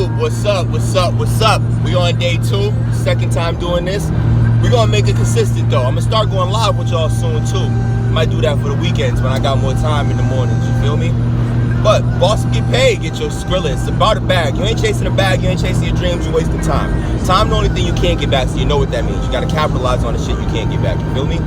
YouTube, what's up, what's up, what's up? We on day 2, second time doing this. We're gonna make it consistent though. I'm gonna start going live with y'all soon too. Might do that for the weekends when I got more time in the mornings, you feel me? But boss get paid, get your Skrilla. It's about a bag. You ain't chasing a bag, you ain't chasing your dreams, you're wasting time. Time the only thing you can't get back, so you know what that means. You gotta capitalize on the shit you can't get back, you feel me?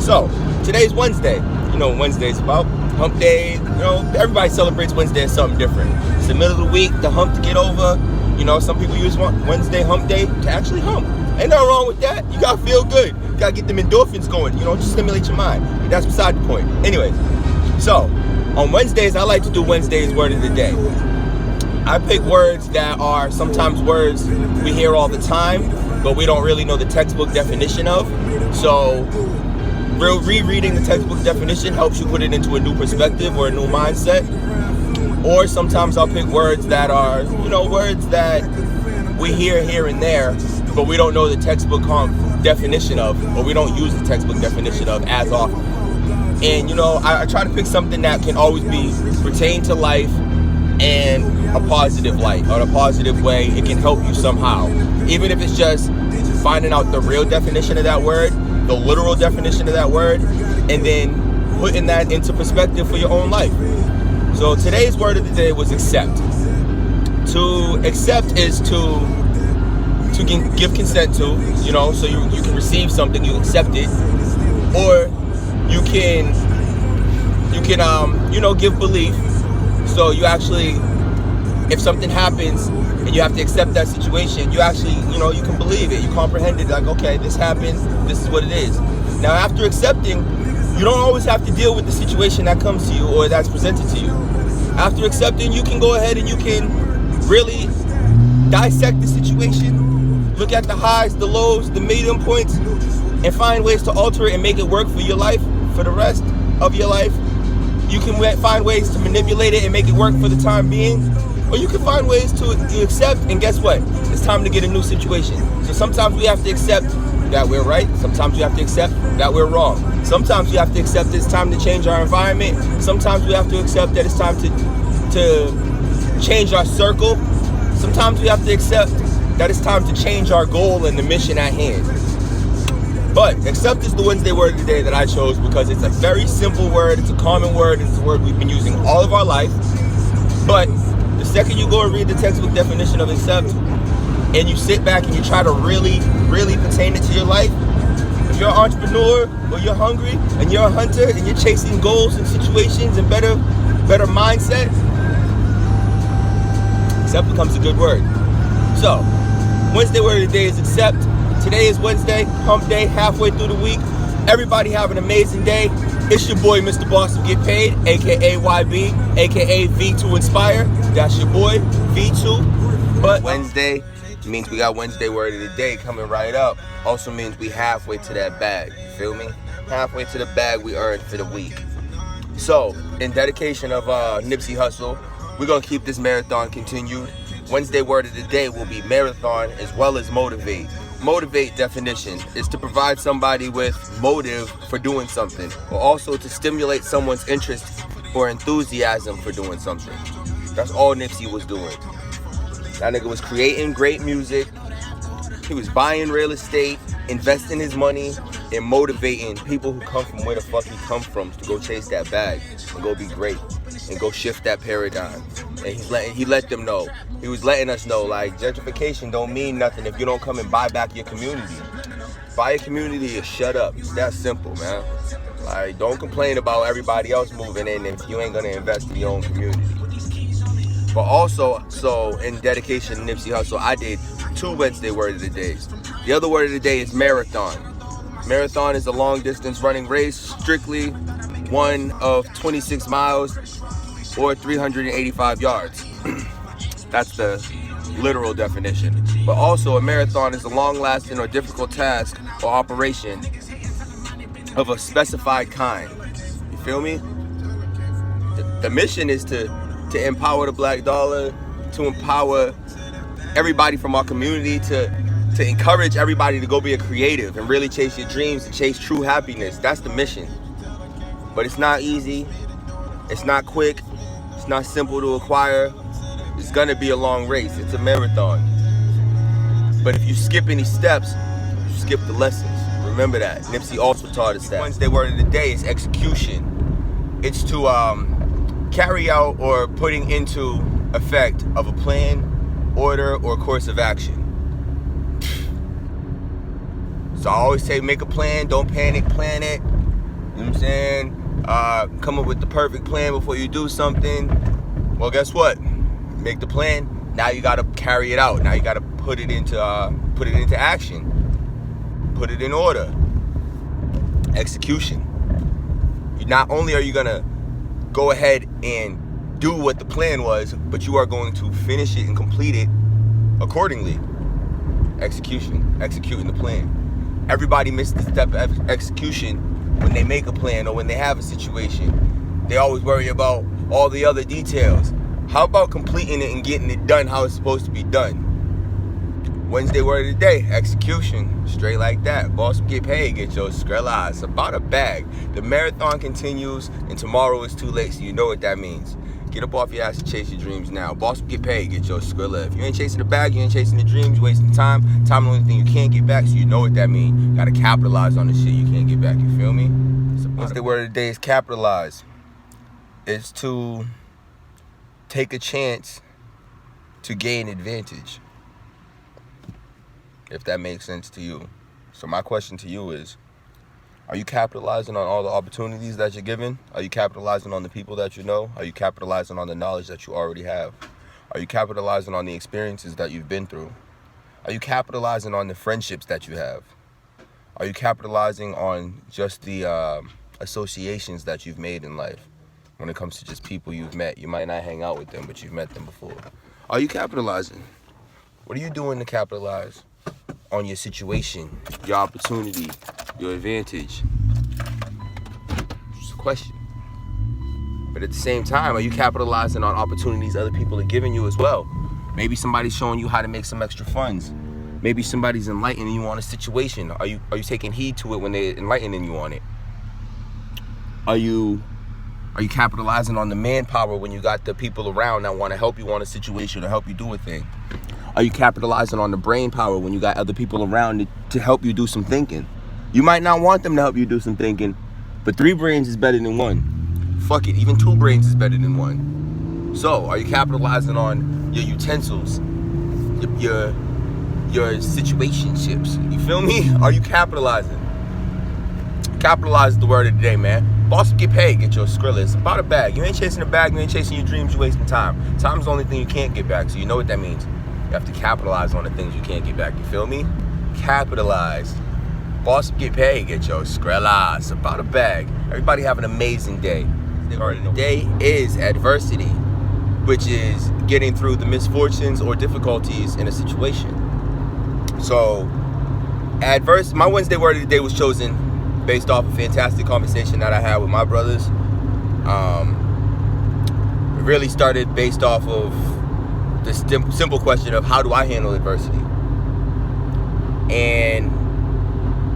So, today's Wednesday. You know what Wednesday's about. Hump day, you know, everybody celebrates Wednesday as something different. It's the middle of the week, the hump to get over. You know, some people use Wednesday hump day to actually hump. Ain't nothing wrong with that. You gotta feel good. You gotta get them endorphins going, you know, just stimulate your mind. But that's beside the point. Anyways, so on Wednesdays, I like to do Wednesday's word of the day. I pick words that are sometimes words we hear all the time, but we don't really know the textbook definition of. So rereading the textbook definition helps you put it into a new perspective or a new mindset. Or sometimes I'll pick words that are, you know, words that we hear here and there, but we don't know the textbook definition of, or we don't use the textbook definition of as often. And, you know, I try to pick something that can always be pertain to life and a positive light, or a positive way it can help you somehow. Even if it's just finding out the real definition of that word, the literal definition of that word, and then putting that into perspective for your own life. So today's word of the day was accept. To accept is to give consent to, you know, so you can receive something, you accept it, or you can you know, give belief. So you actually, if something happens and you have to accept that situation, you actually, you know, you can believe it, you comprehend it, like, okay, this happened, this is what it is. Now after accepting, you don't always have to deal with the situation that comes to you or that's presented to you. After accepting, you can go ahead and you can really dissect the situation, look at the highs, the lows, the medium points, and find ways to alter it and make it work for your life, for the rest of your life. You can find ways to manipulate it and make it work for the time being, or you can find ways to accept, and guess what? It's time to get a new situation. So sometimes we have to accept that we're right, sometimes we have to accept that we're wrong. Sometimes we have to accept it's time to change our environment. Sometimes we have to accept that it's time to change our circle. Sometimes we have to accept that it's time to change our goal and the mission at hand. But accept is the Wednesday word of the day that I chose because it's a very simple word, it's a common word, it's a word we've been using all of our life. But the second you go and read the textbook definition of accept, and you sit back and you try to really pertain it to your life, if you're an entrepreneur or you're hungry and you're a hunter and you're chasing goals and situations and better mindset, accept becomes a good word. So, Wednesday word of the day is accept. Today is Wednesday, hump day, halfway through the week. Everybody have an amazing day. It's your boy, Mr. BOSSUPGETPAID, aka YB, aka V2 Inspire. That's your boy, V2. But Wednesday means we got Wednesday word of the day coming right up. Also means we halfway to that bag, you feel me? Halfway to the bag we earned for the week. So, in dedication of Nipsey Hussle, we're gonna keep this marathon continued. Wednesday word of the day will be marathon as well as motivate. Motivate definition is to provide somebody with motive for doing something, or also to stimulate someone's interest or enthusiasm for doing something. That's all Nipsey was doing. That nigga was creating great music. He was buying real estate, investing his money, and motivating people who come from where the fuck he come from to go chase that bag and go be great and go shift that paradigm. And he let them know. He was letting us know, like, gentrification don't mean nothing if you don't come and buy back your community. Buy your community or shut up. It's that simple, man. Like, don't complain about everybody else moving in if you ain't gonna invest in your own community. But also, so in dedication to Nipsey Hussle, I did 2 Wednesday word of the days. The other word of the day is marathon. Marathon is a long distance running race, strictly one of 26 miles or 385 yards. That's the literal definition. But also a marathon is a long-lasting or difficult task or operation of a specified kind. You feel me? The mission is to empower the black dollar, to empower everybody from our community, to encourage everybody to go be a creative and really chase your dreams and chase true happiness. That's the mission. But it's not easy, it's not quick, it's not simple to acquire. It's gonna be a long race. It's a marathon. But if you skip any steps, you skip the lessons. Remember that. Nipsey also taught us that. Wednesday word of the day is execution. It's to carry out or putting into effect of a plan, order, or course of action. So I always say make a plan, don't panic, plan it. You know what I'm saying? Come up with the perfect plan before you do something. Well, guess what? Make the plan. Now you gotta carry it out. Now you gotta put it into action. Put it in order. Execution. Not only are you gonna go ahead and do what the plan was, but you are going to finish it and complete it accordingly. Execution. Executing the plan. Everybody misses the step of execution when they make a plan or when they have a situation. They always worry about all the other details. How about completing it and getting it done how it's supposed to be done? Wednesday word of the day, execution. Straight like that. Boss get paid, get your skrilla. It's about a bag. The marathon continues and tomorrow is too late, so you know what that means. Get up off your ass and chase your dreams now. Boss get paid, get your skrilla. If you ain't chasing the bag, you ain't chasing the dreams, you wasting time. Time is the only thing you can't get back, so you know what that means. Gotta capitalize on the shit you can't get back, you feel me? Wednesday word of the day is capitalize. It's to take a chance to gain advantage. If that makes sense to you. So my question to you is, are you capitalizing on all the opportunities that you're given? Are you capitalizing on the people that you know? Are you capitalizing on the knowledge that you already have? Are you capitalizing on the experiences that you've been through? Are you capitalizing on the friendships that you have? Are you capitalizing on just the associations that you've made in life? When it comes to just people you've met, you might not hang out with them, but you've met them before. Are you capitalizing? What are you doing to capitalize on your situation, your opportunity, your advantage? Just a question. But at the same time, are you capitalizing on opportunities other people are giving you as well? Maybe somebody's showing you how to make some extra funds. Maybe somebody's enlightening you on a situation. Are you taking heed to it when they're enlightening you on it? Are you capitalizing on the manpower when you got the people around that want to help you on a situation or help you do a thing? Are you capitalizing on the brain power when you got other people around to help you do some thinking? You might not want them to help you do some thinking, but 3 brains is better than 1. Fuck it, even 2 brains is better than 1. So, are you capitalizing on your utensils, your situationships? You feel me? Are you capitalizing? Capitalize is the word of the day, man. Boss get paid, get your skrilla. It's about a bag. You ain't chasing a bag, you ain't chasing your dreams, you wasting time. Time's the only thing you can't get back, so you know what that means. You have to capitalize on the things you can't get back, you feel me? Capitalize. Boss get paid, get your skrilla. It's about a bag. Everybody have an amazing day. The word of the day is adversity, which is getting through the misfortunes or difficulties in a situation. So, my Wednesday word of the day was chosen based off a fantastic conversation that I had with my brothers. It really started based off of the simple question of how do I handle adversity? And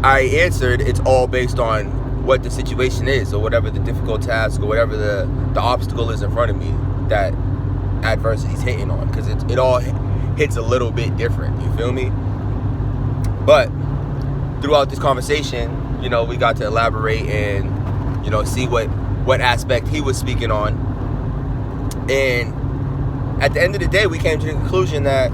I answered it's all based on what the situation is or whatever the difficult task or whatever the obstacle is in front of me that adversity is hitting on, because it all hits a little bit different, you feel me? But throughout this conversation, you know, we got to elaborate and, you know, see what aspect he was speaking on. And at the end of the day, we came to the conclusion that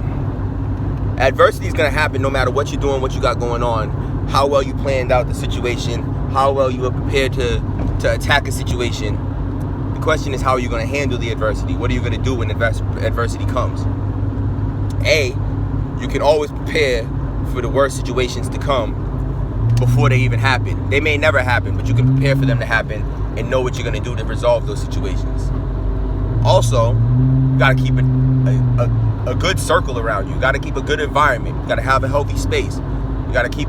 adversity is going to happen no matter what you're doing, what you got going on, how well you planned out the situation, how well you were prepared to attack a situation. The question is, how are you going to handle the adversity? What are you going to do when adversity comes? You can always prepare for the worst situations to come before they even happen. They may never happen, but you can prepare for them to happen and know what you're going to do to resolve those situations. Also, you got to keep a good circle around you. You got to keep a good environment. You got to have a healthy space. You got to keep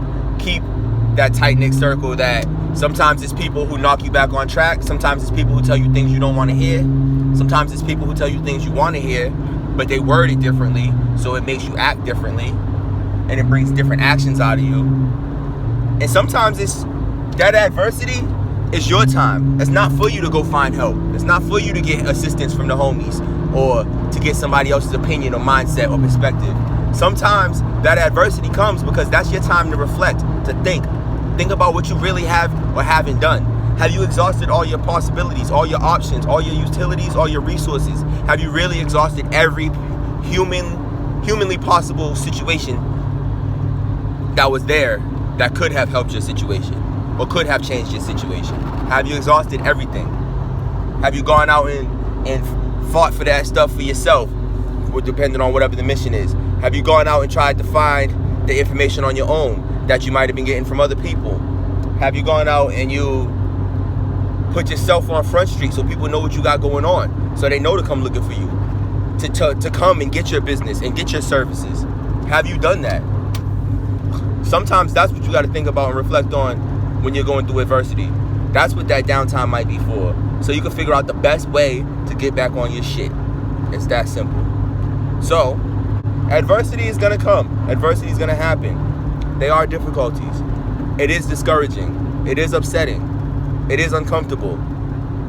that tight-knit circle that sometimes it's people who knock you back on track. Sometimes it's people who tell you things you don't want to hear. Sometimes it's people who tell you things you want to hear, but they word it differently, so it makes you act differently, and it brings different actions out of you. And sometimes it's that adversity is your time. It's not for you to go find help. It's not for you to get assistance from the homies. or to get somebody else's opinion or mindset or perspective. Sometimes that adversity comes because that's your time to reflect, to think. Think about what you really have or haven't done. Have you exhausted all your possibilities, all your options, all your utilities, all your resources? Have you really exhausted every humanly possible situation that was there that could have helped your situation or could have changed your situation? Have you exhausted everything? Have you gone out and fought for that stuff for yourself, depending on whatever the mission is? Have you gone out and tried to find the information on your own that you might have been getting from other people? Have you gone out and you put yourself on Front Street so people know what you got going on, so they know to come looking for you, to come and get your business and get your services? Have you done that? Sometimes that's what you got to think about and reflect on when you're going through adversity. That's what that downtime might be for, so you can figure out the best way to get back on your shit. It's that simple. So, adversity is going to come. Adversity is going to happen. There are difficulties. It is discouraging. It is upsetting. It is uncomfortable.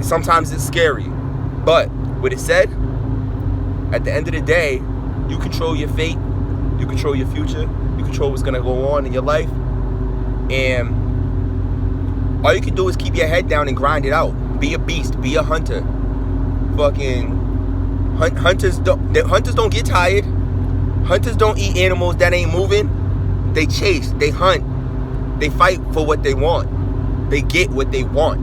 Sometimes it's scary. But, with it said, at the end of the day, you control your fate. You control your future. You control what's going to go on in your life. And all you can do is keep your head down and grind it out. Be a beast. Be a hunter. Fucking hunters don't get tired. Hunters don't eat animals that ain't moving. They chase. They hunt. They fight for what they want. They get what they want.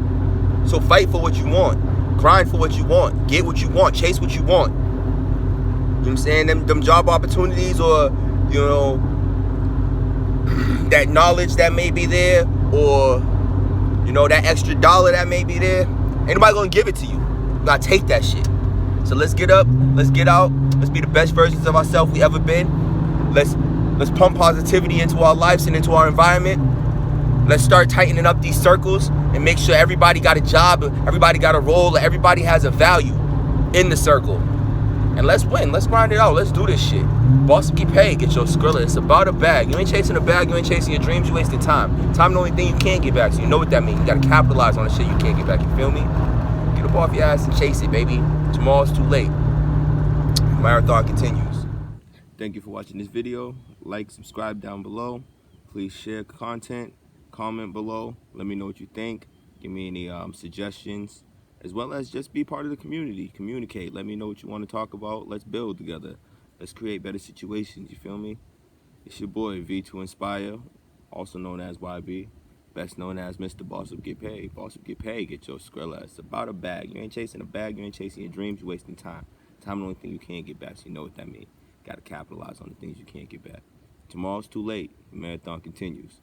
So fight for what you want. Grind for what you want. Get what you want. Chase what you want. You know what I'm saying? Them job opportunities, or, you know, that knowledge that may be there, or, you know, that extra dollar that may be there, ain't nobody gonna give it to you. You gotta take that shit. So let's get up, let's get out, let's be the best versions of ourselves we ever been. Let's pump positivity into our lives and into our environment. Let's start tightening up these circles and make sure everybody got a job, everybody got a role, everybody has a value in the circle. And let's win. Let's grind it out. Let's do this shit. Boss Get Paid. Get your Skrilla. It's about a bag. You ain't chasing a bag. You ain't chasing your dreams. You wasting time. Time the only thing you can't get back. So you know what that means. You got to capitalize on the shit you can't get back. You feel me? Get up off your ass and chase it, baby. Tomorrow's too late. Marathon continues. Thank you for watching this video. Like, subscribe down below. Please share content. Comment below. Let me know what you think. Give me any suggestions, as well as just be part of the community. Communicate. Let me know what you want to talk about. Let's build together. Let's create better situations. You feel me? It's your boy V2 Inspire, also known as YB, best known as Mr. Boss Up Get Paid. Boss Up Get Paid. Get your Skrilla. It's about a bag. You ain't chasing a bag. You ain't chasing your dreams. You're wasting time. Time the only thing you can't get back. So you know what that means. Got to capitalize on the things you can't get back. Tomorrow's too late. The marathon continues.